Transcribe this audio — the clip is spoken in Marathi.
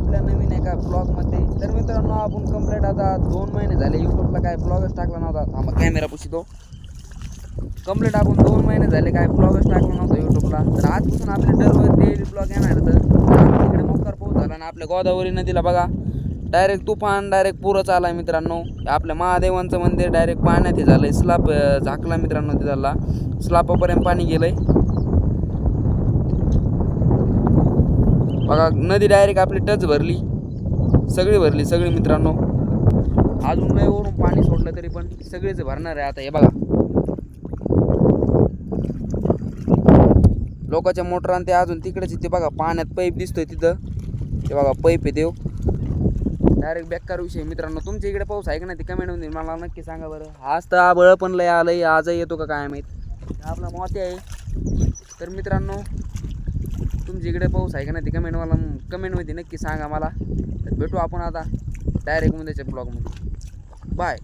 आपल्या नवीन एका ब्लॉगमध्ये. तर मित्रांनो आपण कंप्लीट आता 2 महिने झाले यूट्यूबला काय ब्लॉगच टाकला नव्हता. थांबा कॅमेरा पुशितो. कंप्लीट आपण 2 महिने झाले काय ब्लॉगच टाकला नव्हता यूट्यूबला. तर आजपासून आपले दररोज डेली ब्लॉग येणार. तर तिकडे मोकार पाऊस झाला आणि आपल्या गोदावरी नदीला बघा डायरेक्ट तुफान डायरेक्ट पुरच आला मित्रांनो. आपल्या महादेवांचं मंदिर डायरेक्ट पाण्यात हे झालंय. स्लाप झाकला मित्रांनो, तिथला स्लापापर्यंत पाणी गेलंय बघा. नदी डायरेक्ट आपली टच भरली, सगळी मित्रांनो. अजून लय वरून पाणी सोडलं तरी पण सगळेच भरणार आहे आता. हे बघा लोकांच्या मोटरान ते अजून तिकडेच ते बघा पाण्यात पाईप दिसतोय तिथं. ते बघा पाईप आहे देव डायरेक्ट बेकार विषय मित्रांनो. तुमच्या इकडे पाऊस आहे का नाही ते कमेंटमध्ये मला नक्की सांगा बरं. आज तर आबळ पण लय आलंय, आजही येतो का काय माहीत. आपला मोती आहे. तर मित्रांनो तुमच्या इकडे पाऊस आहे का नाही ते कमेंटमध्ये नक्की सांगा मला. तर भेटू आपण आता डायरेक्ट उद्याच्या ब्लॉगमध्ये. बाय.